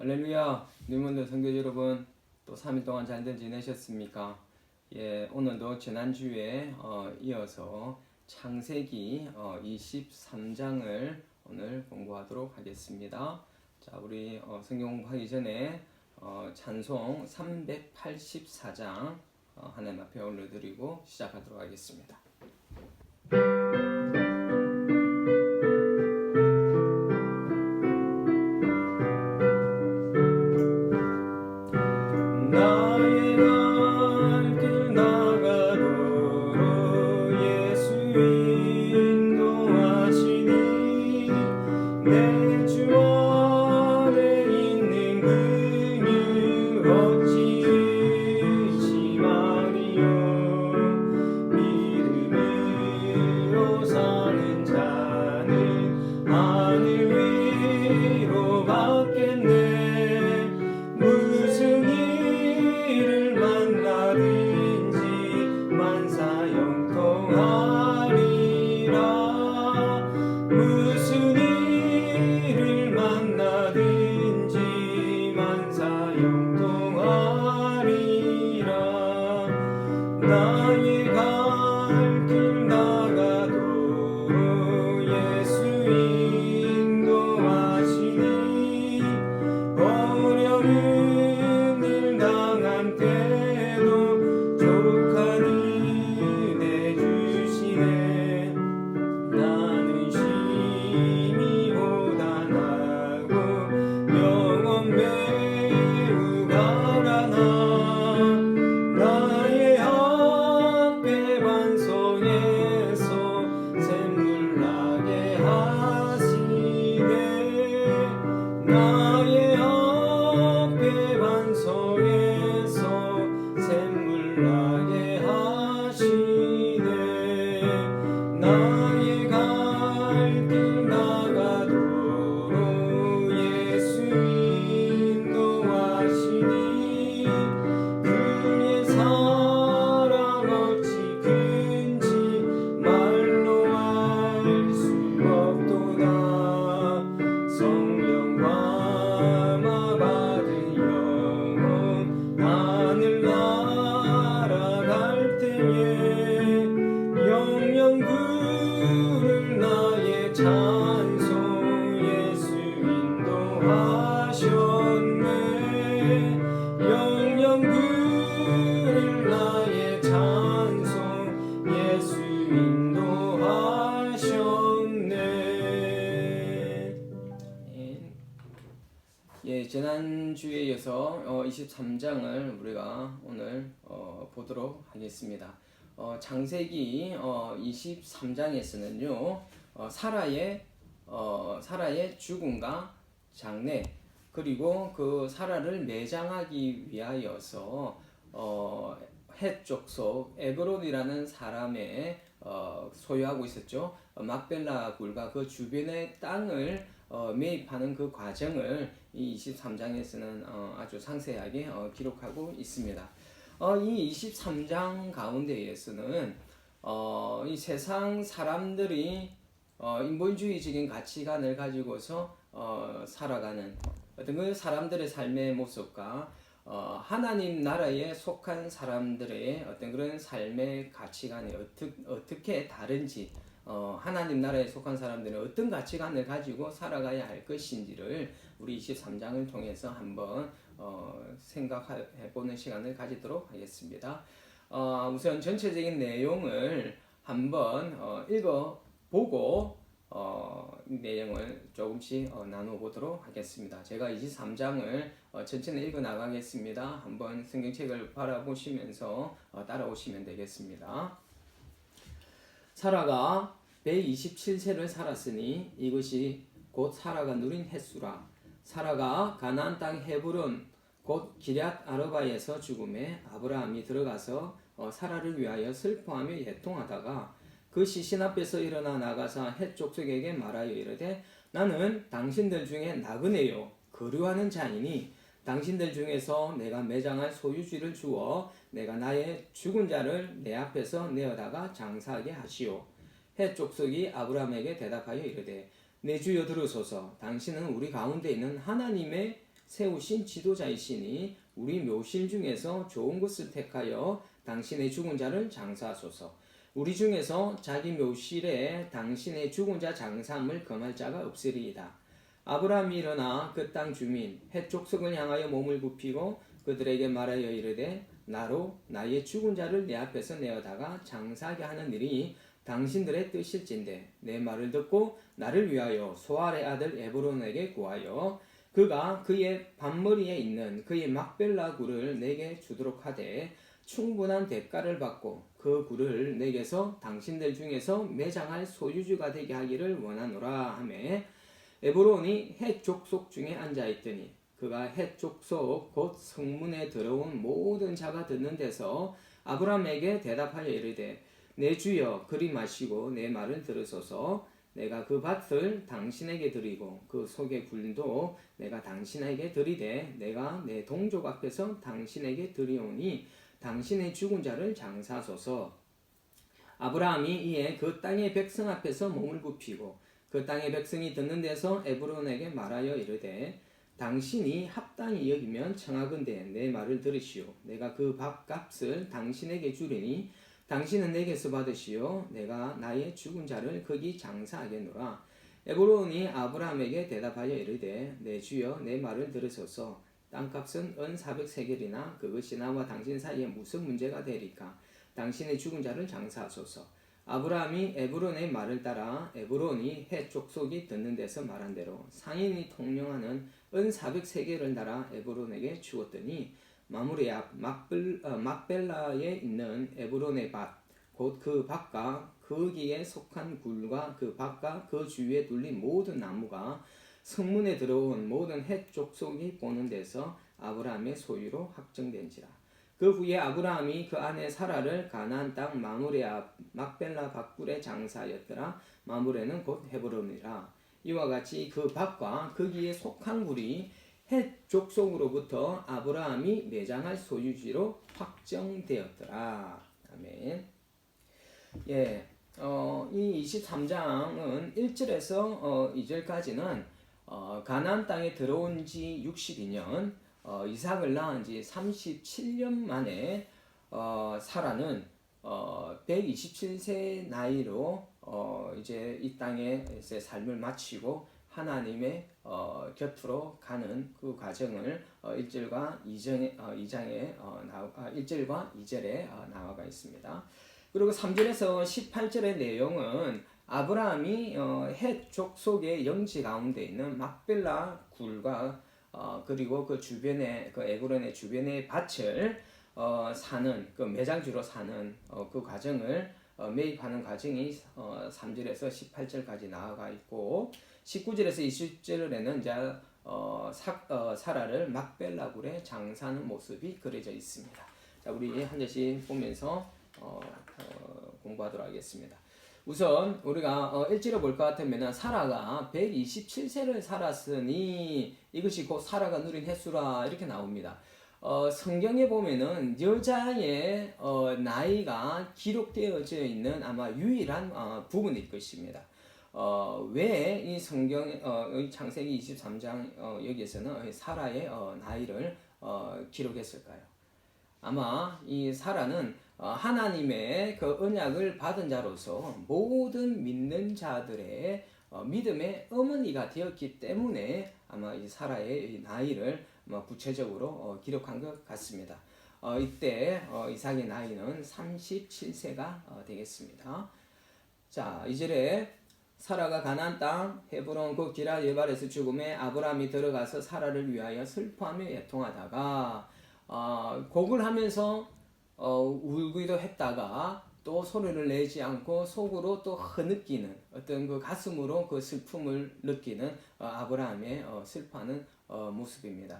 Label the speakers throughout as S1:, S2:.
S1: 할렐루야, 뉴먼드 성도 여러분, 또 3일 동안 잘들 지내셨습니까? 예, 오늘도 지난주에 이어서 창세기 23장을 오늘 공부하도록 하겠습니다. 자, 우리 성경 공부하기 전에 찬송 384장 하나님 앞에 올려드리고 시작하도록 하겠습니다. 지난주에 이어서 23장을 우리가 오늘 보도록 하겠습니다. 창세기 23장에서는요 사라의 죽음과 장래, 그리고 그 사라를 매장하기 위하여서 헷 족속 에그론이라는 사람의 소유하고 있었죠. 막벨라 굴과 그 주변의 땅을 매입하는 그 과정을 이 23장에서는 아주 상세하게 기록하고 있습니다. 이 23장 가운데에서는 이 세상 사람들이 인본주의적인 가치관을 가지고서 살아가는 어떤 그 사람들의 삶의 모습과 하나님 나라에 속한 사람들의 어떤 그런 삶의 가치관이 어떻게 다른지, 하나님 나라에 속한 사람들은 어떤 가치관을 가지고 살아가야 할 것인지를 우리 23장을 통해서 한번 생각해보는 시간을 가지도록 하겠습니다. 우선 전체적인 내용을 한번 읽어보고 내용을 조금씩 나눠보도록 하겠습니다. 제가 23장을 전체는 읽어나가겠습니다. 한번 성경책을 바라보시면서 따라오시면 되겠습니다. 사라가 127세를 살았으니 이것이 곧 사라가 누린 횟수라. 사라가 가나안 땅 헤브론 곧 기럇 아르바에서 죽음에 아브라함이 들어가서 사라를 위하여 슬퍼하며 애통하다가 그 시신 앞에서 일어나 나가사 헷 족속에게 말하여 이르되 나는 당신들 중에 나그네요 거류하는 자이니 당신들 중에서 내가 매장할 소유지를 주어 내가 나의 죽은 자를 내 앞에서 내어다가 장사하게 하시오. 헷 족속이 아브라함에게 대답하여 이르되 내 주여 들으소서. 당신은 우리 가운데 있는 하나님의 세우신 지도자이시니 우리 묘실 중에서 좋은 것을 택하여 당신의 죽은 자를 장사하소서. 우리 중에서 자기 묘실에 당신의 죽은 자 장사함을 금할 자가 없으리이다. 아브라함이 일어나 그 땅 주민 헷 족속을 향하여 몸을 굽히고 그들에게 말하여 이르되 나로 나의 죽은 자를 내 앞에서 내어다가 장사하게 하는 일이 당신들의 뜻일진데 내 말을 듣고 나를 위하여 소알의 아들 에브론에게 구하여 그가 그의 밭머리에 있는 그의 막벨라 굴을 내게 주도록 하되 충분한 대가를 받고 그 굴을 내게서 당신들 중에서 매장할 소유주가 되게 하기를 원하노라 하매 에브론이 헷 족속 중에 앉아 있더니 그가 헷 족속 곧 성문에 들어온 모든 자가 듣는 데서 아브라함에게 대답하여 이르되 내 주여 그리 마시고 내 말을 들으소서. 내가 그 밭을 당신에게 드리고 그 속의 굴도 내가 당신에게 드리되 내가 내 동족 앞에서 당신에게 드리오니 당신의 죽은 자를 장사하소서. 아브라함이 이에 그 땅의 백성 앞에서 몸을 굽히고 그 땅의 백성이 듣는 데서 에브론에게 말하여 이르되 당신이 합당히 여기면 청하건대 내 말을 들으시오. 내가 그 밭값을 당신에게 주리니 당신은 내게서 받으시오. 내가 나의 죽은 자를 거기 장사하겠노라. 에브론이 아브라함에게 대답하여 이르되 내 주여 내 말을 들으소서. 땅값은 은 400세겔이나 그것이 나와 당신 사이에 무슨 문제가 되리까? 당신의 죽은 자를 장사하소서. 아브라함이 에브론의 말을 따라 에브론이 헷 족속이 듣는 데서 말한 대로 상인이 통용하는 은 400세겔을 달아 에브론에게 주었더니 마므레 앞 막벨라에 있는 에브론의 밭 곧 그 밭과 거기에 속한 굴과 그 밭과 그 주위에 둘린 모든 나무가 성문에 들어온 모든 헷 족속이 보는 데서 아브라함의 소유로 확정된지라. 그 후에 아브라함이 그 아내 사라를 가나안 땅 마므레 앞 막벨라 밭굴에 장사하였더라. 마므레는 곧 헤브론이라. 이와 같이 그 밭과 거기에 속한 굴이 헷 족속으로부터 아브라함이 매장할 소유지로 확정되었더라. 아멘. 예, 이 23장은 1절에서 2절까지는 가나안 땅에 들어온 지 62년, 이삭을 낳은 지 37년 만에 사라는 127세 나이로 이제 이 땅에서 삶을 마치고 하나님의 곁으로 가는 그 과정을 1절과 2절에 나와가 있습니다. 그리고 3절에서 18절의 내용은 아브라함이 헷 족속의 영지 가운데 있는 막벨라 굴과 그리고 그 주변에 그 에브론의 주변의 밭을 사는 그 매장주로 사는 그 과정을 매입하는 과정이 3절에서 18절까지 나아가 있고 19절에서 20절에는 이제 사라를 막벨라 굴에 장사하는 모습이 그려져 있습니다. 자, 우리 한 절씩 보면서 공부하도록 하겠습니다. 우선 우리가 1절에 볼 것 같으면 사라가 127세를 살았으니 이것이 곧 사라가 누린 횟수라 이렇게 나옵니다. 성경에 보면은 여자의 나이가 기록되어져 있는 아마 유일한 부분일 것입니다. 왜 이 성경 창세기 23장 여기에서는 사라의 나이를 기록했을까요? 아마 이 사라는 하나님의 그 언약을 받은 자로서 모든 믿는 자들의 믿음의 어머니가 되었기 때문에 아마 이 사라의 나이를 구체적으로 기록한 것 같습니다. 이때 이삭의 나이는 37세가 되겠습니다. 자, 이절에 사라가 가나안 땅 헤브론 그 기럇 여발에서 죽음에 아브라함이 들어가서 사라를 위하여 슬퍼하며 애통하다가 곡을 하면서 울기도 했다가 또 소리를 내지 않고 속으로 또 흐느끼는 어떤 그 가슴으로 그 슬픔을 느끼는 아브라함의 슬퍼하는 모습입니다.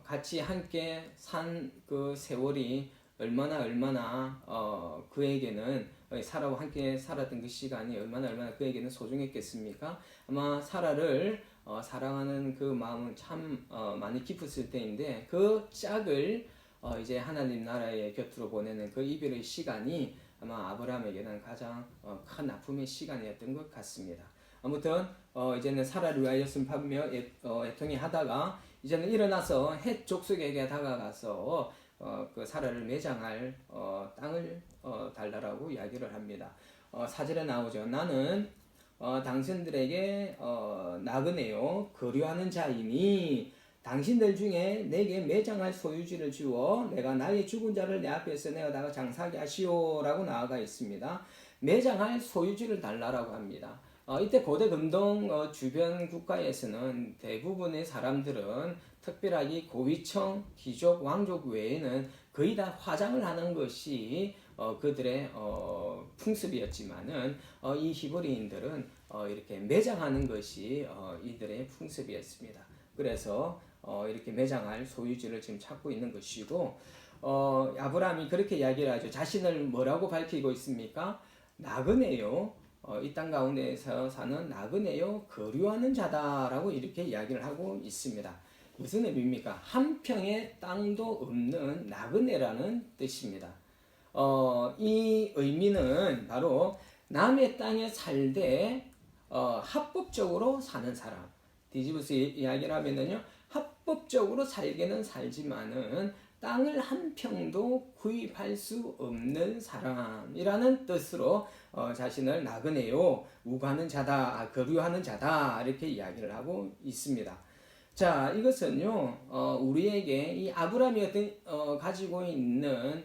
S1: 같이 함께 산 그 세월이 얼마나 그에게는 사라와 함께 살았던 그 시간이 얼마나 그에게는 소중했겠습니까? 아마 사라를 사랑하는 그 마음은 참 많이 깊었을 때인데 그 짝을 이제 하나님 나라의 곁으로 보내는 그 이별의 시간이 아마 아브라함에게는 가장 큰 아픔의 시간이었던 것 같습니다. 아무튼 이제는 사라를 위하여 슬퍼하며 애통이 하다가 이제는 일어나서 헷 족속에게 다가가서 그 사라를 매장할 땅을 달라라고 이야기를 합니다. 4절에 나오죠. 나는 당신들에게 나그네요 거류하는 자이니 당신들 중에 내게 매장할 소유지를 주어 내가 나의 죽은 자를 내 앞에서 내어다가 장사하게 하시오라고 나아가 있습니다. 매장할 소유지를 달라라고 합니다. 이때 고대 근동 주변 국가에서는 대부분의 사람들은 특별하게 고위층, 귀족, 왕족 외에는 거의 다 화장을 하는 것이 그들의 풍습이었지만은 이 히브리인들은 이렇게 매장하는 것이 이들의 풍습이었습니다. 그래서 이렇게 매장할 소유지를 지금 찾고 있는 것이고 아브라함이 그렇게 이야기를 하죠. 자신을 뭐라고 밝히고 있습니까? 나그네요. 이 땅 가운데에서 사는 나그네요. 거류하는 자다라고 이렇게 이야기를 하고 있습니다. 무슨 의미입니까? 한 평의 땅도 없는 나그네라는 뜻입니다. 이 의미는 바로 남의 땅에 살되 합법적으로 사는 사람. 뒤집어서 이야기를 하면은요, 합법적으로 살기는 살지만은 땅을 한 평도 구입할 수 없는 사람이라는 뜻으로 자신을 나그네요, 우고하는 자다, 거류하는 자다 이렇게 이야기를 하고 있습니다. 자, 이것은요, 우리에게 이 아브라함이 가지고 있는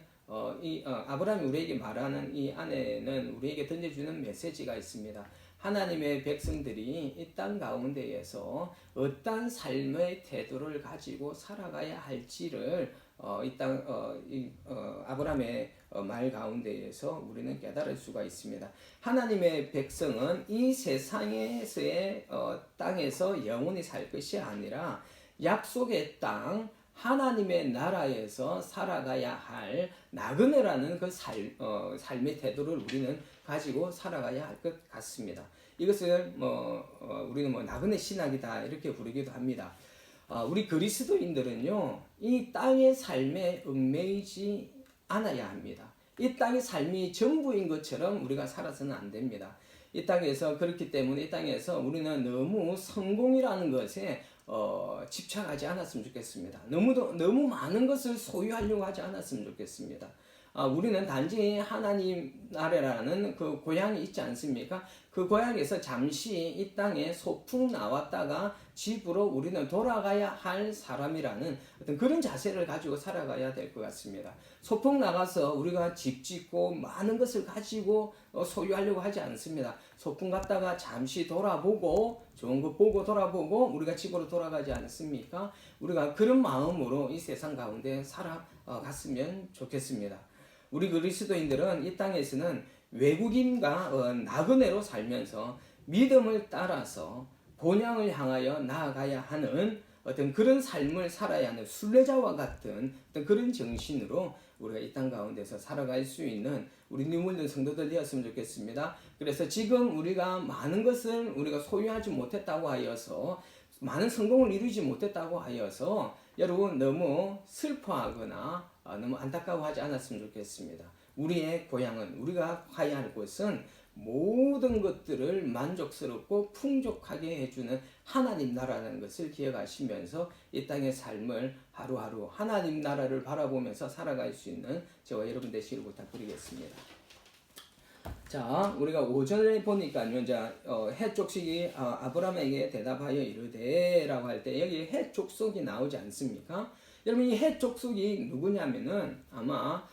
S1: 아브라함이 우리에게 말하는 이 안에는 우리에게 던져주는 메시지가 있습니다. 하나님의 백성들이 이 땅 가운데에서 어떤 삶의 태도를 가지고 살아가야 할지를 아브라함의 말 가운데에서 우리는 깨달을 수가 있습니다. 하나님의 백성은 이 세상에서의 땅에서 영원히 살 것이 아니라 약속의 땅, 하나님의 나라에서 살아가야 할 나그네라는 그 삶의 태도를 우리는 가지고 살아가야 할 것 같습니다. 이것을 우리는 나그네 신학이다 이렇게 부르기도 합니다. 우리 그리스도인들은요, 이 땅의 삶에 얽매이지 않아야 합니다. 이 땅의 삶이 전부인 것처럼 우리가 살아서는 안 됩니다. 이 땅에서 그렇기 때문에 이 땅에서 우리는 너무 성공이라는 것에 집착하지 않았으면 좋겠습니다. 너무 많은 것을 소유하려고 하지 않았으면 좋겠습니다. 우리는 단지 하나님 나라라는 그 고향이 있지 않습니까? 그 고향에서 잠시 이 땅에 소풍 나왔다가 집으로 우리는 돌아가야 할 사람이라는 어떤 그런 자세를 가지고 살아가야 될 것 같습니다. 소풍 나가서 우리가 집 짓고 많은 것을 가지고 소유하려고 하지 않습니다. 소풍 갔다가 잠시 돌아보고 좋은 것 보고 돌아보고 우리가 집으로 돌아가지 않습니까? 우리가 그런 마음으로 이 세상 가운데 살아갔으면 좋겠습니다. 우리 그리스도인들은 이 땅에서는 외국인과 나그네로 살면서 믿음을 따라서 본향을 향하여 나아가야 하는 어떤 그런 삶을 살아야 하는 순례자와 같은 어떤 그런 정신으로 우리가 이 땅 가운데서 살아갈 수 있는 우리 눈물든 성도들 되었으면 좋겠습니다. 그래서 지금 우리가 많은 것을 우리가 소유하지 못했다고 하여서 많은 성공을 이루지 못했다고 하여서 여러분 너무 슬퍼하거나 너무 안타까워하지 않았으면 좋겠습니다. 우리의 고향은 우리가 가야 할 곳은 모든 것들을 만족스럽고 풍족하게 해주는 하나님 나라라는 것을 기억하시면서 이 땅의 삶을 하루하루 하나님 나라를 바라보면서 살아갈 수 있는 저와 여러분 되시기를 부탁드리겠습니다. 자, 우리가 오전에 보니까요, 이제 헷 족속이 아브라함에게 대답하여 이르되라고 할 때 여기 헷 족속이 나오지 않습니까? 여러분 이 헷 족속이 누구냐면은 아마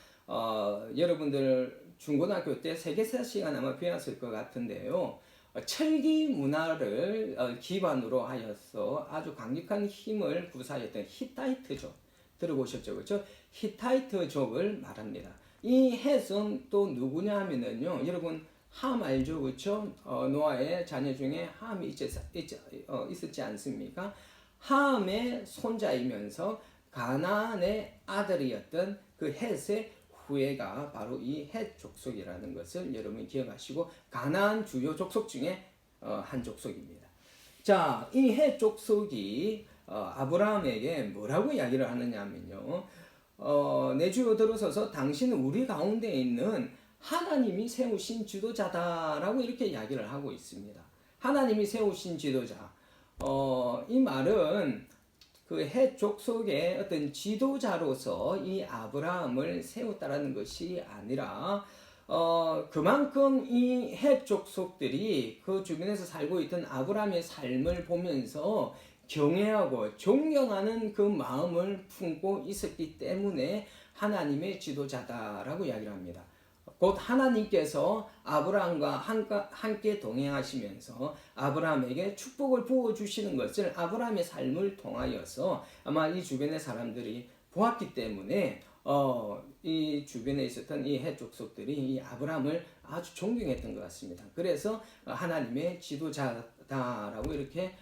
S1: 여러분들 중고등학교 때 세계사 시간 아마 배웠을 것 같은데요. 철기 문화를 기반으로 하여서 아주 강력한 힘을 구사했던 히타이트족 들어보셨죠, 그렇죠? 히타이트족을 말합니다. 이 헷은 또 누구냐 하면은요, 여러분 함 알죠, 그렇죠? 노아의 자녀 중에 함이 있었지 않습니까? 함의 손자이면서 가나안의 아들이었던 그 헷의 후예가 바로 이 헷 족속이라는 것을 여러분이 기억하시고 가나안 주요 족속 중에 한 족속입니다. 자, 이 헷 족속이 아브라함에게 뭐라고 이야기를 하느냐면요. 내 주여 들어서서 당신은 우리 가운데 있는 하나님이 세우신 지도자다라고 이렇게 이야기를 하고 있습니다. 하나님이 세우신 지도자. 이 말은 그 헷 족속의 어떤 지도자로서 이 아브라함을 세웠다라는 것이 아니라 그만큼 이 헷 족속들이 그 주변에서 살고 있던 아브라함의 삶을 보면서 경외하고 존경하는 그 마음을 품고 있었기 때문에 하나님의 지도자다라고 이야기를 합니다. 곧 하나님께서 아브라함과 함께 동행하시면서 아브라함에게 축복을 부어주시는 것을 아브라함의 삶을 통하여서 아마 이 주변의 사람들이 보았기 때문에 이 주변에 있었던 이 헷 족속들이 이 아브라함을 아주 존경했던 것 같습니다. 그래서 하나님의 지도자다라고 이렇게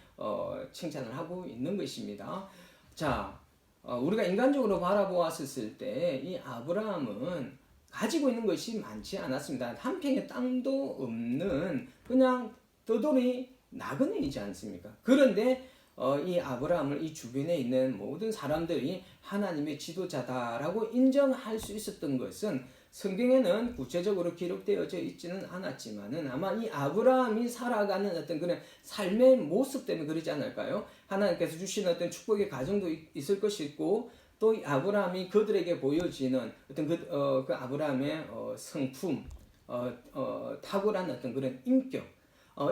S1: 칭찬을 하고 있는 것입니다. 자, 우리가 인간적으로 바라보았을 때 이 아브라함은 가지고 있는 것이 많지 않았습니다. 한 평의 땅도 없는 그냥 떠돌이 나그네이지 않습니까? 그런데 이 아브라함을 이 주변에 있는 모든 사람들이 하나님의 지도자다라고 인정할 수 있었던 것은 성경에는 구체적으로 기록되어져 있지는 않았지만은 아마 이 아브라함이 살아가는 어떤 그런 삶의 모습 때문에 그러지 않을까요? 하나님께서 주신 어떤 축복의 가정도 있을 것이고 또 아브라함이 그들에게 보여지는 어떤 그 아브라함의 성품, 탁월한 어떤 그런 인격,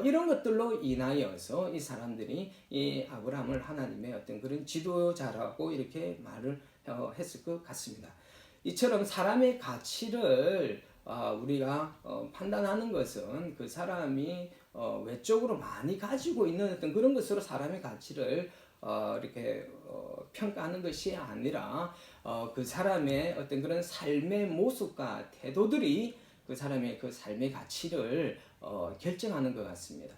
S1: 이런 것들로 인하여서 이 사람들이 이 아브라함을 하나님의 어떤 그런 지도자라고 이렇게 말을 했을 것 같습니다. 이처럼 사람의 가치를 우리가 판단하는 것은 그 사람이 외적으로 많이 가지고 있는 어떤 그런 것으로 사람의 가치를 이렇게 평가하는 것이 아니라 그 사람의 어떤 그런 삶의 모습과 태도들이 그 사람의 그 삶의 가치를 결정하는 것 같습니다.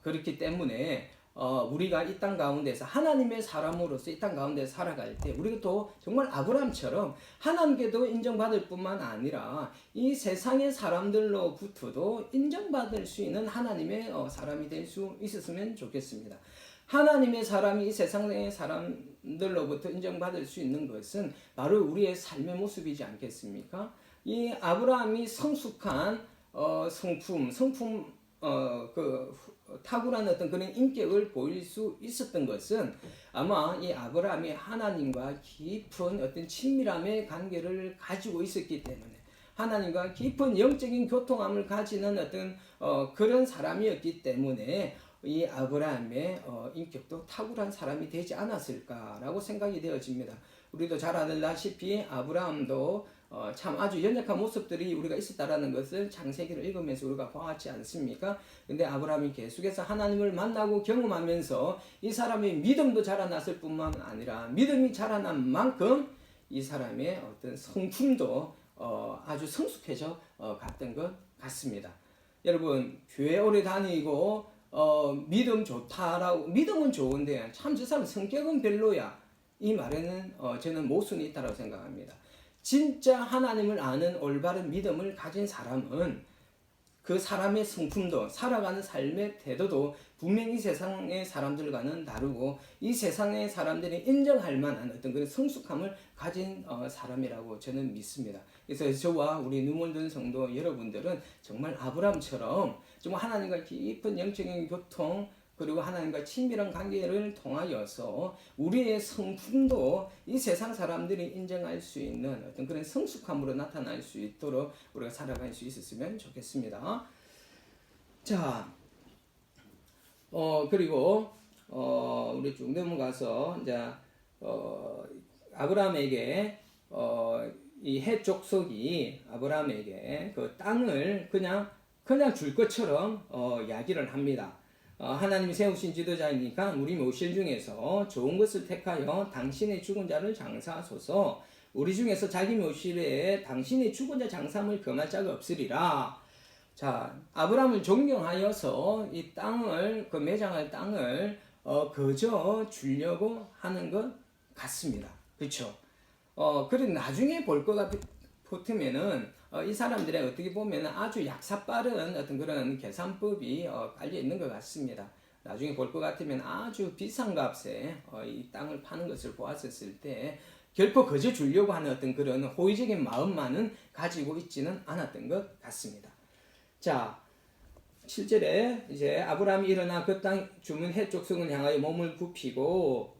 S1: 그렇기 때문에 우리가 이 땅 가운데서 하나님의 사람으로서 이 땅 가운데 살아갈 때 우리가 또 정말 아브라함처럼 하나님께도 인정받을 뿐만 아니라 이 세상의 사람들로부터도 인정받을 수 있는 하나님의 사람이 될 수 있었으면 좋겠습니다. 하나님의 사람이 이 세상의 사람들로부터 인정받을 수 있는 것은 바로 우리의 삶의 모습이지 않겠습니까? 이 아브라함이 성숙한 성품, 탁월한 어떤 그런 인격을 보일 수 있었던 것은 아마 이 아브라함이 하나님과 깊은 어떤 친밀함의 관계를 가지고 있었기 때문에 하나님과 깊은 영적인 교통함을 가지는 어떤 그런 사람이었기 때문에 이 아브라함의 인격도 탁월한 사람이 되지 않았을까라고 생각이 되어집니다. 우리도 잘 알다시피 아브라함도 참 아주 연약한 모습들이 우리가 있었다라는 것을 창세기를 읽으면서 우리가 보았지 않습니까? 근데 아브라함이 계속해서 하나님을 만나고 경험하면서 이 사람의 믿음도 자라났을 뿐만 아니라 믿음이 자라난 만큼 이 사람의 어떤 성품도 아주 성숙해져 갔던 것 같습니다. 여러분, 교회 오래 다니고 믿음 좋다라고, 믿음은 좋은데 참 저 사람 성격은 별로야, 이 말에는 저는 모순이 있다고 생각합니다. 진짜 하나님을 아는 올바른 믿음을 가진 사람은 그 사람의 성품도 살아가는 삶의 태도도 분명히 세상의 사람들과는 다르고 이 세상의 사람들이 인정할 만한 어떤 그런 성숙함을 가진 사람이라고 저는 믿습니다. 그래서 저와 우리 누몬든 성도 여러분들은 정말 아브라함처럼 정말 하나님과 깊은 영적인 교통 그리고 하나님과 친밀한 관계를 통하여서 우리의 성품도 이 세상 사람들이 인정할 수 있는 어떤 그런 성숙함으로 나타날 수 있도록 우리가 살아갈 수 있었으면 좋겠습니다. 자, 그리고 우리 쭉 넘어가서 이제 아브라함에게 이 헷 족속이 아브라함에게 그 땅을 그냥 줄 것처럼 이야기를 합니다. 하나님이 세우신 지도자이니까 우리 묘실 중에서 좋은 것을 택하여 당신의 죽은 자를 장사하소서. 우리 중에서 자기 묘실에 당신의 죽은 자 장사함을 금할 자가 없으리라. 자, 아브라함을 존경하여서 이 땅을, 그 매장할 땅을 거저 주려고 하는 것 같습니다. 그렇죠? 그리고 나중에 볼 것 같으면은 이 사람들의 어떻게 보면 아주 약사빠른 어떤 그런 계산법이 깔려 있는 것 같습니다. 나중에 볼 것 같으면 아주 비싼 값에 이 땅을 파는 것을 보았을 때 결코 거저 주려고 하는 어떤 그런 호의적인 마음만은 가지고 있지는 않았던 것 같습니다. 자, 7절에 이제 아브라함이 일어나 그 땅 주문 헷 족속을 향하여 몸을 굽히고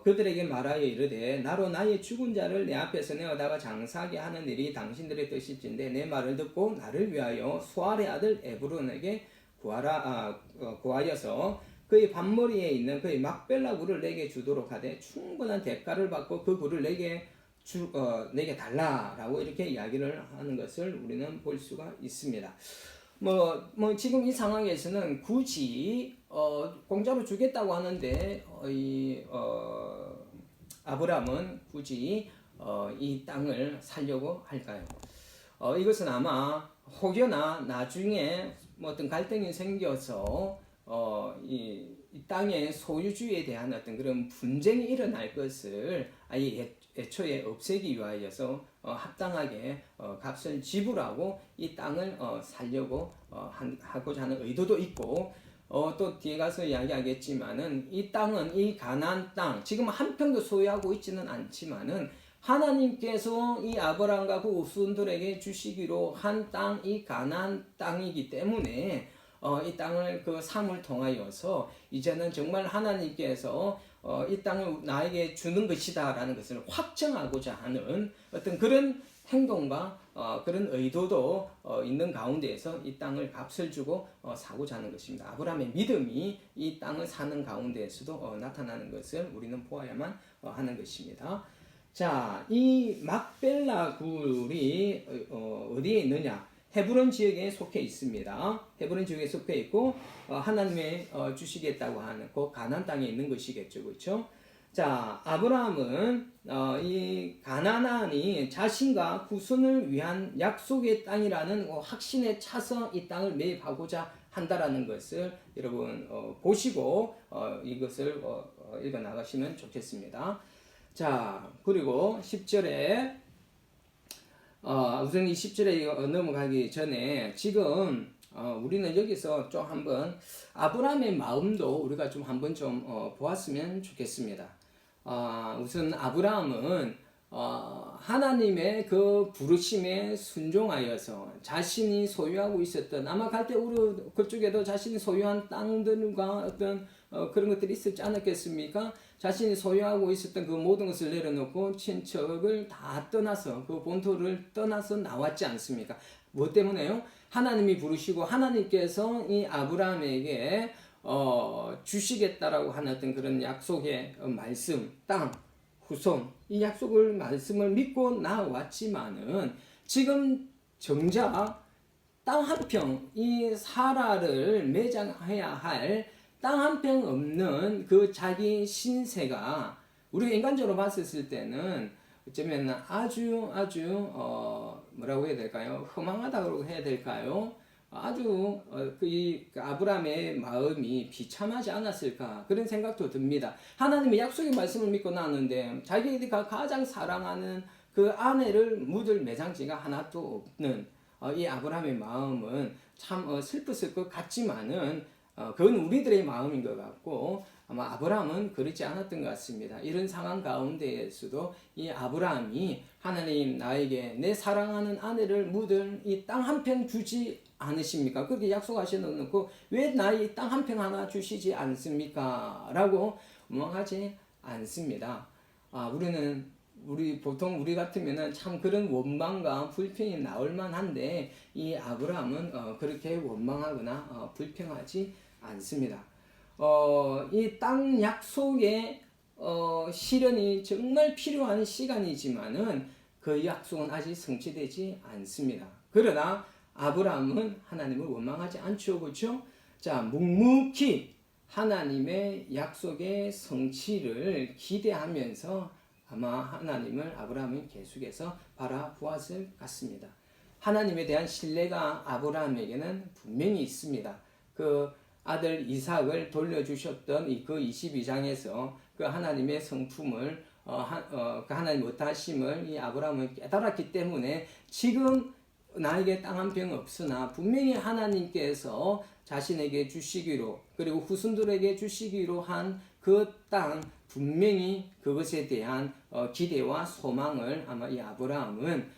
S1: 그들에게 말하여 이르되 나로 나의 죽은 자를 내 앞에서 내어다가 장사하게 하는 일이 당신들의 뜻일진데 내 말을 듣고 나를 위하여 수알의 아들 에브론에게 구하여서 그의 반머리에 있는 그의 막벨라 굴을 내게 주도록 하되 충분한 대가를 받고 그 굴을 내게 달라라고 이렇게 이야기를 하는 것을 우리는 볼 수가 있습니다. 지금 이 상황에서는 굳이 공짜로 주겠다고 하는데 아브라함은 굳이 이 땅을 살려고 할까요? 이것은 아마 혹여나 나중에 어떤 갈등이 생겨서 이 땅의 소유주에 대한 어떤 그런 분쟁이 일어날 것을 아예 애초에 없애기 위하여서 합당하게 값을 지불하고 이 땅을 살려고 하고자 하는 의도도 있고 또 뒤에 가서 이야기하겠지만은 이 땅은 이 가나안 땅 지금 한 평도 소유하고 있지는 않지만은 하나님께서 이 아브라함과 그 후손들에게 주시기로 한 땅 이 가나안 땅이기 때문에 이 땅을 그 삶을 통하여서 이제는 정말 하나님께서 이 땅을 나에게 주는 것이다라는 것을 확정하고자 하는 어떤 그런 행동과 그런 의도도 있는 가운데에서 이 땅을 값을 주고 사고자 하는 것입니다. 아브라함의 믿음이 이 땅을 사는 가운데에서도 나타나는 것을 우리는 보아야만 하는 것입니다. 자, 이 막벨라 굴이 어디에 있느냐? 헤브론 지역에 속해 있습니다. 헤브론 지역에 속해 있고 하나님의 주시겠다고 하는 그 가나안 땅에 있는 것이겠죠, 그렇죠? 자, 아브라함은 이 가나안이 자신과 후손을 위한 약속의 땅이라는 확신에 차서 이 땅을 매입하고자 한다라는 것을 여러분 보시고 이것을 읽어 나가시면 좋겠습니다. 자, 그리고 10절에 우선 이 10절에 넘어가기 전에 지금 우리는 여기서 좀 한번 아브라함의 마음도 우리가 좀 한번 좀 보았으면 좋겠습니다. 우선 아브라함은 하나님의 그 부르심에 순종하여서 자신이 소유하고 있었던 아마 갈 때 우리 그쪽에도 자신이 소유한 땅들과 어떤 그런 것들이 있었지 않았겠습니까? 자신이 소유하고 있었던 그 모든 것을 내려놓고 친척을 다 떠나서 그 본토를 떠나서 나왔지 않습니까? 뭐 때문에요? 하나님이 부르시고 하나님께서 이 아브라함에게 주시겠다라고 하는 어떤 그런 약속의 말씀, 땅, 후손 이 약속을 말씀을 믿고 나왔지만은 지금 정작 땅 한 평 이 사라를 매장해야 할 땅 한 평 없는 그 자기 신세가 우리가 인간적으로 봤을 때는 어쩌면 아주 뭐라고 해야 될까요? 허망하다고 해야 될까요? 아주 그 아브라함의 마음이 비참하지 않았을까 그런 생각도 듭니다. 하나님의 약속의 말씀을 믿고 나왔는데 자기가 가장 사랑하는 그 아내를 묻을 매장지가 하나도 없는 이 아브라함의 마음은 참 슬펐을 것 같지만은 그건 우리들의 마음인 것 같고 아마 아브라함은 그렇지 않았던 것 같습니다. 이런 상황 가운데에서도 이 아브라함이 하나님 나에게 내 사랑하는 아내를 묻을 이 땅 한 평 주지 않으십니까? 그렇게 약속하셔놓고 왜 나의 땅 한 평 하나 주시지 않습니까? 라고 원하지 않습니다. 보통 우리 같으면은 참 그런 원망과 불평이 나올 만한데 이 아브라함은 그렇게 원망하거나 불평하지 않습니다. 이 땅 약속의 실현이 정말 필요한 시간이지만은 그 약속은 아직 성취되지 않습니다. 그러나 아브라함은 하나님을 원망하지 않죠, 그렇죠? 자, 묵묵히 하나님의 약속의 성취를 기대하면서 아마 하나님을 아브라함은 계속해서 바라보았을 같습니다. 하나님에 대한 신뢰가 아브라함에게는 분명히 있습니다. 그 아들 이삭을 돌려주셨던 그 22장에서 그 하나님의 성품을 그 하나님 못하심을 이 아브라함은 깨달았기 때문에 지금 나에게 땅 한 평 없으나 분명히 하나님께서 자신에게 주시기로 그리고 후손들에게 주시기로 한 그 땅 분명히 그것에 대한 기대와 소망을 아마 이 아브라함은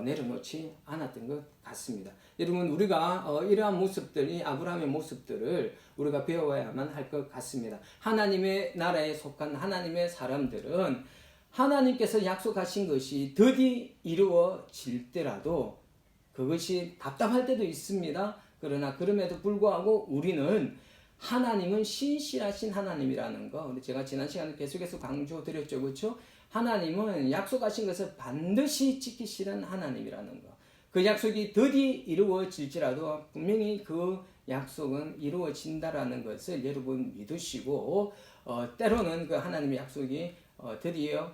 S1: 내려놓지 않았던 것 같습니다. 여러분 우리가 이러한 모습들이 아브라함의 모습들을 우리가 배워야만 할 것 같습니다. 하나님의 나라에 속한 하나님의 사람들은 하나님께서 약속하신 것이 드디 이루어질 때라도 그것이 답답할 때도 있습니다. 그러나 그럼에도 불구하고 우리는 하나님은 신실하신 하나님이라는 거 제가 지난 시간에 계속해서 강조드렸죠. 그렇죠? 하나님은 약속하신 것을 반드시 지키시는 하나님이라는 거. 그 약속이 드디 이루어질지라도 분명히 그 약속은 이루어진다라는 것을 여러분 믿으시고 때로는 그 하나님의 약속이 드디어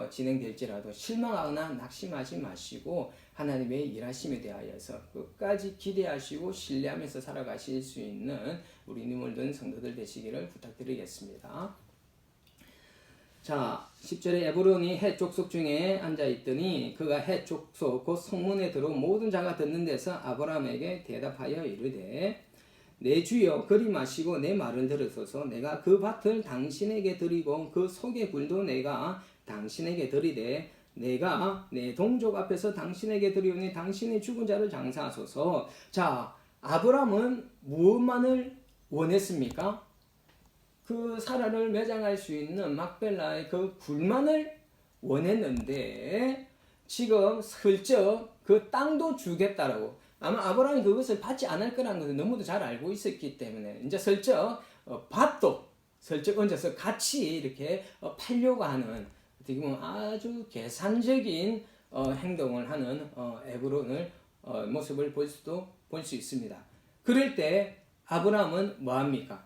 S1: 진행될지라도 실망하거나 낙심하지 마시고 하나님의 일하심에 대하여서 끝까지 기대하시고 신뢰하면서 살아가실 수 있는 우리 눈물든 성도들 되시기를 부탁드리겠습니다. 자, 10절에 에브론이 헷 족속 중에 앉아있더니 그가 헷 족속 곧 성문에 들어 모든 자가 듣는 데서 아브라함에게 대답하여 이르되 내 주여 그리 마시고 내 말을 들으소서. 내가 그 밭을 당신에게 드리고 그 속의 굴도 내가 당신에게 드리되 내가 내 동족 앞에서 당신에게 드리오니 당신이 죽은 자를 장사하소서. 자, 아브라함은 무엇만을 원했습니까? 그 사라를 매장할 수 있는 막벨라의 그 굴만을 원했는데 지금 슬쩍 그 땅도 주겠다라고. 아마 아브라함이 그것을 받지 않을 거라는 것을 너무도 잘 알고 있었기 때문에 이제 슬쩍 밭도 슬쩍 얹어서 같이 이렇게 팔려고 하는 어떻게 보면 아주 계산적인 행동을 하는 에브론을 모습을 볼 수 있습니다. 그럴 때 아브라함은 뭐합니까?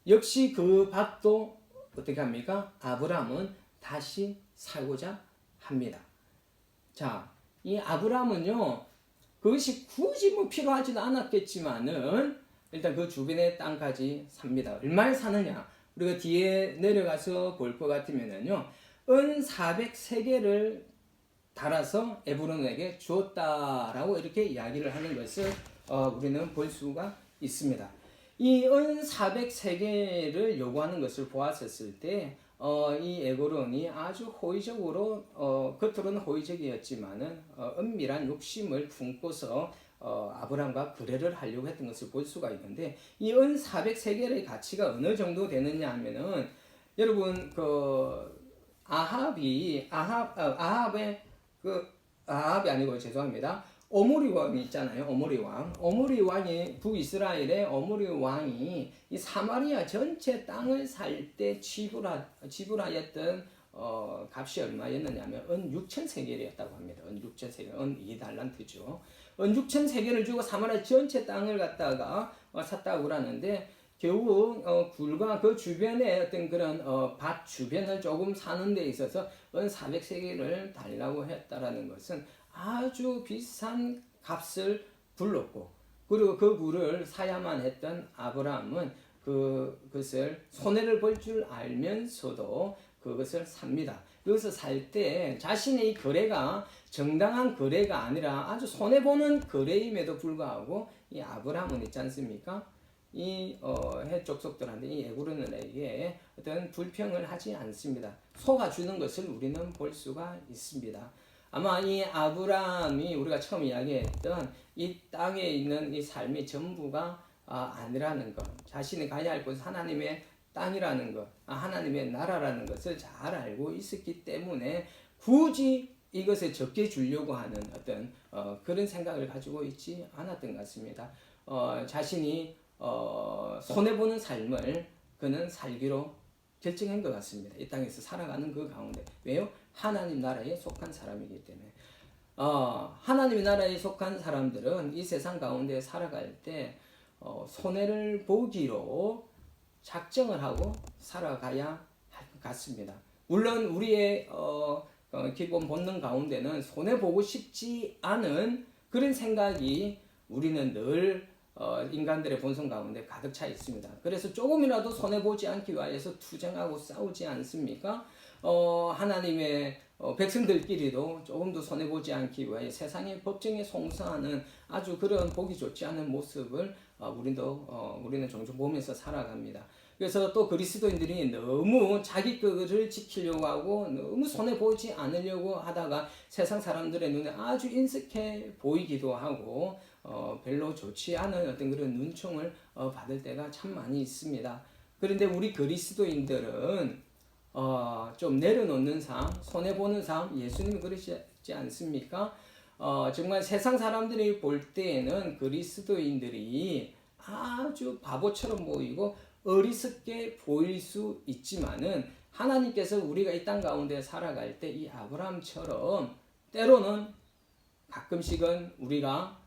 S1: 역시 그 밭도 어떻게 합니까? 아브라함은 다시 살고자 합니다. 자, 이 아브라함은요, 그것이 굳이 뭐 필요하지도 않았겠지만은 일단 그 주변의 땅까지 삽니다. 얼마에 사느냐? 우리가 뒤에 내려가서 볼 것 같으면은요, 은 400세겔을 달아서 에브론에게 주었다라고 이렇게 이야기를 하는 것을 우리는 볼 수가 있습니다. 이 은 400세겔을 요구하는 것을 보았었을 때 이 에브론이 아주 호의적으로 겉으로는 호의적이었지만은 은밀한 욕심을 품고서 아브람과 거래를 하려고 했던 것을 볼 수가 있는데 이 은 400세겔의 가치가 어느 정도 되느냐 하면은 여러분 그 아합이 아니고 죄송합니다. 오므리 왕이 있잖아요. 오므리 왕. 오므리 왕이 북이스라엘의 오므리 왕이 이 사마리아 전체 땅을 살 때 지불하였던 값이 얼마였느냐면 은 6,000세겔이었다고 합니다. 은 6,000세겔, 은 2달란트죠. 은 6,000세겔을 주고 사마리아 전체 땅을 갖다가 샀다고 그러는데 겨우 굴과 그 주변에 어떤 그런 밭 주변을 조금 사는 데 있어서 은 400세겔을 달라고 했다라는 것은 아주 비싼 값을 불렀고 그리고 그 굴을 사야만 했던 아브라함은 그것을 손해를 볼 줄 알면서도 그것을 삽니다. 여기서 살 때 자신의 거래가 정당한 거래가 아니라 아주 손해보는 거래임에도 불구하고 이 아브라함은 있지 않습니까? 이 헷족속들한테 이 에브론에게 어떤 불평을 하지 않습니다. 속아주는 것을 우리는 볼 수가 있습니다. 아마 이 아브라함이 우리가 처음 이야기했던 이 땅에 있는 이 삶이 전부가 아니라는 것, 자신이 가야 할 곳은 하나님의 땅이라는 것, 하나님의 나라라는 것을 잘 알고 있었기 때문에 굳이 이것에 적게 주려고 하는 어떤 그런 생각을 가지고 있지 않았던 것 같습니다. 자신이 손해보는 삶을 그는 살기로 결정한 것 같습니다. 이 땅에서 살아가는 그 가운데. 왜요? 하나님 나라에 속한 사람이기 때문에. 하나님 나라에 속한 사람들은 이 세상 가운데 살아갈 때 손해를 보기로 작정을 하고 살아가야 할 것 같습니다. 물론 우리의 기본 본능 가운데는 손해보고 싶지 않은 그런 생각이 우리는 늘 인간들의 본성 가운데 가득 차 있습니다. 그래서 조금이라도 손해보지 않기 위해서 투쟁하고 싸우지 않습니까? 하나님의 백성들끼리도 조금도 손해보지 않기 위해 세상의 법정에 송사하는 아주 그런 보기 좋지 않은 모습을 우리는 종종 보면서 살아갑니다. 그래서 또 그리스도인들이 너무 자기 것을 지키려고 하고 너무 손해 보이지 않으려고 하다가 세상 사람들의 눈에 아주 인색해 보이기도 하고 별로 좋지 않은 어떤 그런 눈총을 받을 때가 참 많이 있습니다. 그런데 우리 그리스도인들은 좀 내려놓는 삶, 손해 보는 삶, 예수님이 그러시지 않습니까? 정말 세상 사람들이 볼 때에는 그리스도인들이 아주 바보처럼 보이고 어리석게 보일 수 있지만은 하나님께서 우리가 이 땅 가운데 살아갈 때 이 아브라함처럼 때로는 가끔씩은 우리가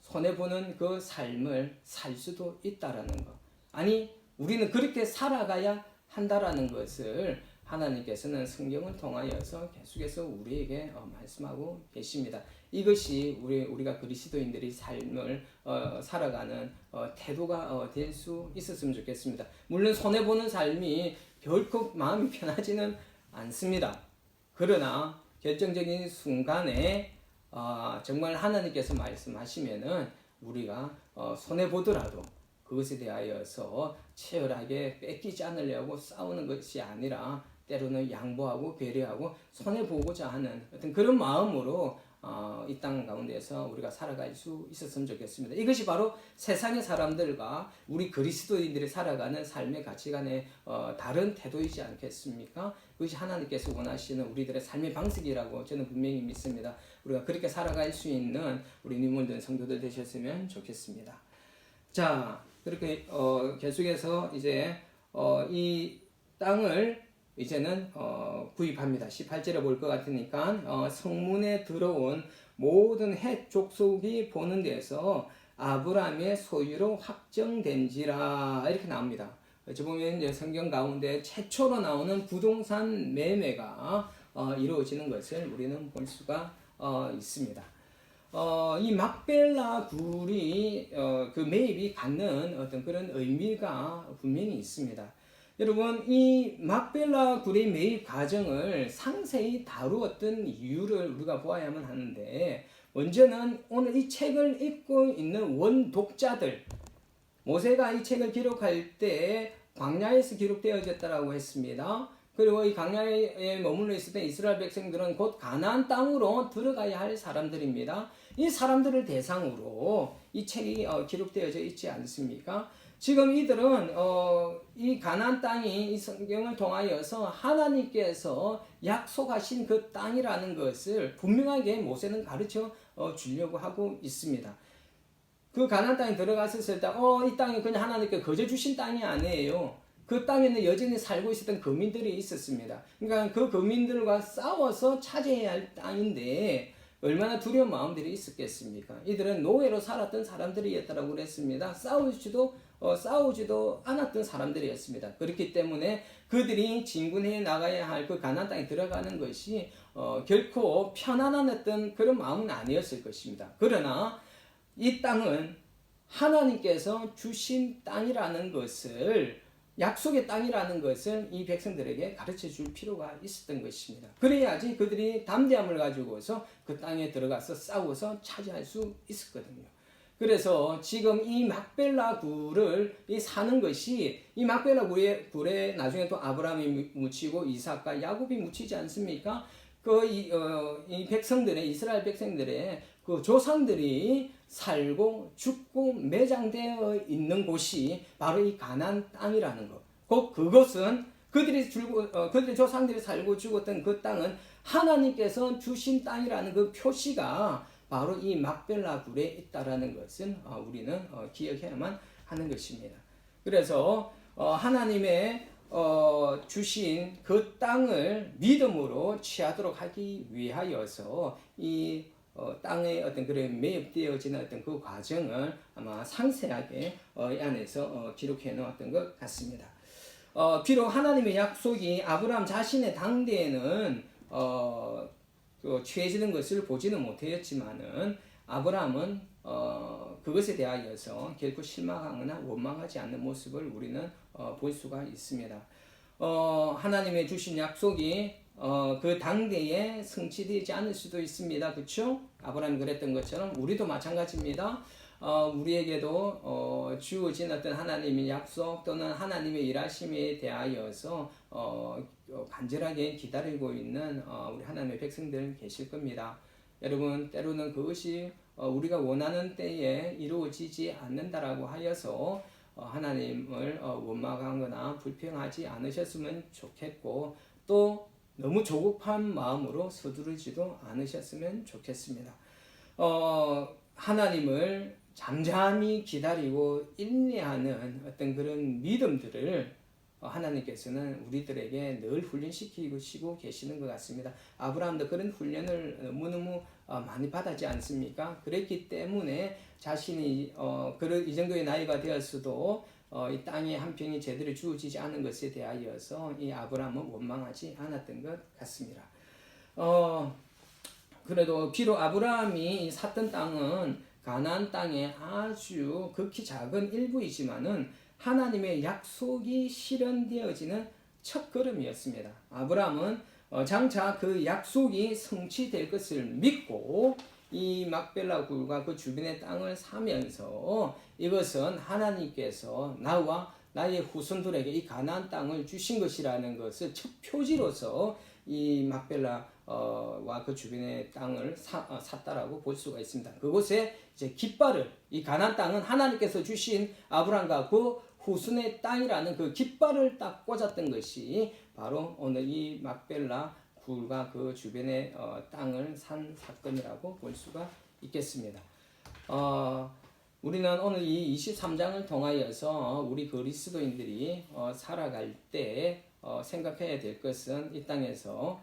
S1: 손해보는 그 삶을 살 수도 있다라는 것. 아니, 우리는 그렇게 살아가야 한다라는 것을 하나님께서는 성경을 통하여서 계속해서 우리에게 말씀하고 계십니다. 이것이 우리가 그리스도인들이 삶을 살아가는 태도가 될 수 있었으면 좋겠습니다. 물론 손해보는 삶이 결코 마음이 편하지는 않습니다. 그러나 결정적인 순간에 정말 하나님께서 말씀하시면은 우리가 손해보더라도 그것에 대하여서 치열하게 뺏기지 않으려고 싸우는 것이 아니라 때로는 양보하고 배려하고 손해보고자 하는 어떤 그런 마음으로 이 땅 가운데서 우리가 살아갈 수 있었으면 좋겠습니다. 이것이 바로 세상의 사람들과 우리 그리스도인들이 살아가는 삶의 가치관의 다른 태도이지 않겠습니까? 그것이 하나님께서 원하시는 우리들의 삶의 방식이라고 저는 분명히 믿습니다. 우리가 그렇게 살아갈 수 있는 우리 유물된 성도들 되셨으면 좋겠습니다. 자, 그렇게 계속해서 이제 이 땅을 이제는 구입합니다. 18절에 볼 것 같으니까 성문에 들어온 모든 헷 족속이 보는 데서 아브라함의 소유로 확정된지라 이렇게 나옵니다. 어찌 보면 이제 성경 가운데 최초로 나오는 부동산 매매가 이루어지는 것을 우리는 볼 수가 있습니다. 이 막벨라 굴이 그 매입이 갖는 어떤 그런 의미가 분명히 있습니다. 여러분, 이 막벨라 굴의 매입 과정을 상세히 다루었던 이유를 우리가 보아야만 하는데, 먼저는 오늘 이 책을 읽고 있는 원독자들, 모세가 이 책을 기록할 때 광야에서 기록되어졌다라고 했습니다. 그리고 이 광야에 머물러 있을 때 이스라엘 백성들은 곧 가나안 땅으로 들어가야 할 사람들입니다. 이 사람들을 대상으로 이 책이 기록되어져 있지 않습니까? 지금 이들은 이 가나안 땅이 이 성경을 통하여서 하나님께서 약속하신 그 땅이라는 것을 분명하게 모세는 가르쳐 주려고 하고 있습니다. 그 가나안 땅에 들어갔을 때 이 땅이 그냥 하나님께 거저 주신 땅이 아니에요. 그 땅에는 여전히 살고 있었던 거민들이 있었습니다. 그러니까 그 거민들과 싸워서 차지해야 할 땅인데 얼마나 두려운 마음들이 있었겠습니까? 이들은 노예로 살았던 사람들이었다고 그랬습니다. 싸우지도 않았던 사람들이었습니다. 그렇기 때문에 그들이 진군해 나가야 할 그 가나안 땅에 들어가는 것이 결코 편안한 어떤 그런 마음은 아니었을 것입니다. 그러나 이 땅은 하나님께서 주신 땅이라는 것을, 약속의 땅이라는 것을 이 백성들에게 가르쳐 줄 필요가 있었던 것입니다. 그래야지 그들이 담대함을 가지고서 그 땅에 들어가서 싸워서 차지할 수 있었거든요. 그래서 지금 이 막벨라 굴을 사는 것이, 이 막벨라 굴에 나중에 또 아브라함이 묻히고 이삭과 야곱이 묻히지 않습니까? 이 백성들의, 이스라엘 백성들의 그 조상들이 살고 죽고 매장되어 있는 곳이 바로 이 가나안 땅이라는 것. 곧 그것은 그들의 조상들이 살고 죽었던 그 땅은 하나님께서 주신 땅이라는 그 표시가 바로 이 막벨라 굴에 있다라는 것은 우리는 기억해야만 하는 것입니다. 그래서 하나님의 주신 그 땅을 믿음으로 취하도록 하기 위하여서 이 땅에 어떤 그런 매입되어지는 어떤 그 과정을 아마 상세하게 이 안에서 기록해 놓았던 것 같습니다. 비록 하나님의 약속이 아브라함 자신의 당대에는 취해지는 것을 보지는 못하였지만은 아브라함은 그것에 대하여서 결코 실망하거나 원망하지 않는 모습을 우리는 볼 수가 있습니다. 하나님의 주신 약속이 그 당대에 성취되지 않을 수도 있습니다. 그렇죠? 아브라함이 그랬던 것처럼 우리도 마찬가지입니다. 우리에게도 주어진 어떤 하나님의 약속 또는 하나님의 일하심에 대하여서 간절하게 기다리고 있는 우리 하나님의 백성들 계실 겁니다. 여러분, 때로는 그것이 우리가 원하는 때에 이루어지지 않는다라고 하여서 하나님을 원망하거나 불평하지 않으셨으면 좋겠고, 또 너무 조급한 마음으로 서두르지도 않으셨으면 좋겠습니다. 하나님을 잠잠히 기다리고 인내하는 어떤 그런 믿음들을 하나님께서는 우리들에게 늘 훈련시키고 계시는 것 같습니다. 아브라함도 그런 훈련을 너무너무 많이 받았지 않습니까? 그랬기 때문에 자신이 이 정도의 나이가 되었어도 이 땅에 한 평이 제대로 주어지지 않은 것에 대하여서 이 아브라함은 원망하지 않았던 것 같습니다. 그래도 비록 아브라함이 샀던 땅은 가나안 땅의 아주 극히 작은 일부이지만은 하나님의 약속이 실현되어지는 첫 걸음이었습니다. 아브라함은 장차 그 약속이 성취될 것을 믿고 이 막벨라 굴과 그 주변의 땅을 사면서 이것은 하나님께서 나와 나의 후손들에게 이 가나안 땅을 주신 것이라는 것을 첫 표지로서 이 막벨라와 그 주변의 땅을 샀다라고 볼 수가 있습니다. 그곳에 이제 깃발을, 이 가나안 땅은 하나님께서 주신 아브라함과 그 후손의 땅이라는 그 깃발을 딱 꽂았던 것이 바로 오늘 이 막벨라 굴과 그 주변의 땅을 산 사건이라고 볼 수가 있겠습니다. 우리는 오늘 이 23장을 통하여서 우리 그리스도인들이 살아갈 때 생각해야 될 것은 이 땅에서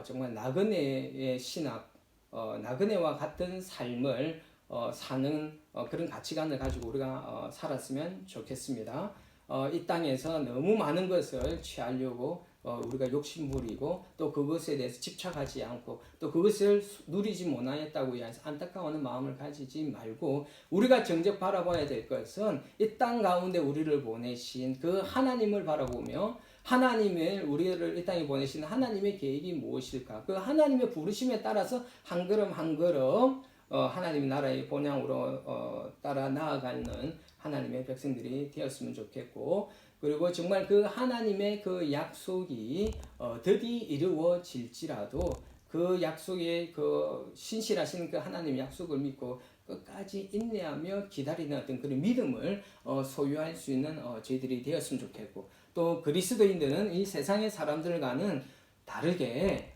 S1: 정말 나그네의 신학, 나그네와 같은 삶을 사는 그런 가치관을 가지고 우리가 살았으면 좋겠습니다. 이 땅에서 너무 많은 것을 취하려고 우리가 욕심부리고 또 그것에 대해서 집착하지 않고 또 그것을 누리지 못하였다고 해서 안타까워하는 마음을 가지지 말고 우리가 정작 바라봐야 될 것은 이 땅 가운데 우리를 보내신 그 하나님을 바라보며 하나님을 우리를 이 땅에 보내신 하나님의 계획이 무엇일까? 그 하나님의 부르심에 따라서 한 걸음 한 걸음 하나님의 나라의 본향으로 따라 나아가는 하나님의 백성들이 되었으면 좋겠고, 그리고 정말 그 하나님의 그 약속이 드디 이루어질지라도 그 약속의 그 신실하신 그 하나님의 약속을 믿고 끝까지 인내하며 기다리는 어떤 그런 믿음을 소유할 수 있는 저희들이 되었으면 좋겠고, 또 그리스도인들은 이 세상의 사람들과는 다르게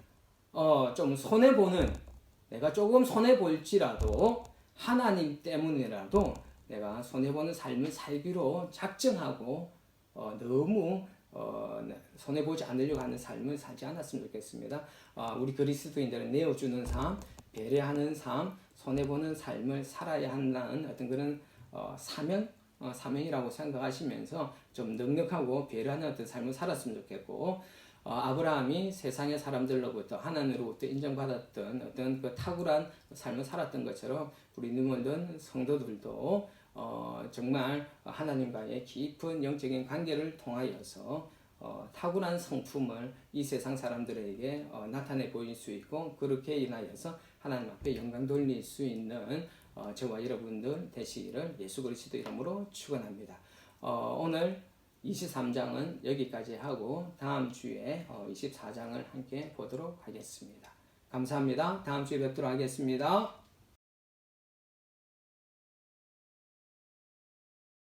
S1: 좀 손해보는, 내가 조금 손해볼지라도 하나님 때문이라도 내가 손해보는 삶을 살기로 작정하고 너무 손해보지 않으려고 하는 삶을 살지 않았으면 좋겠습니다. 우리 그리스도인들은 내어주는 삶, 배려하는 삶, 손해보는 삶을 살아야 한다는 어떤 그런 사명이라고 생각하시면서 좀 넉넉하고 배려하는 어떤 삶을 살았으면 좋겠고, 아브라함이 세상의 사람들로부터 하나님으로부터 인정받았던 어떤 그 탁월한 삶을 살았던 것처럼 우리 모든 성도들도 정말 하나님과의 깊은 영적인 관계를 통하여서 탁월한 성품을 이 세상 사람들에게 나타내 보일 수 있고, 그렇게 인하여서 하나님 앞에 영광 돌릴 수 있는 저와 여러분들 되시기를 예수 그리스도 이름으로 축원합니다. 오늘 23장은 여기까지 하고 다음 주에 24장을 함께 보도록 하겠습니다. 감사합니다. 다음 주에 뵙도록 하겠습니다.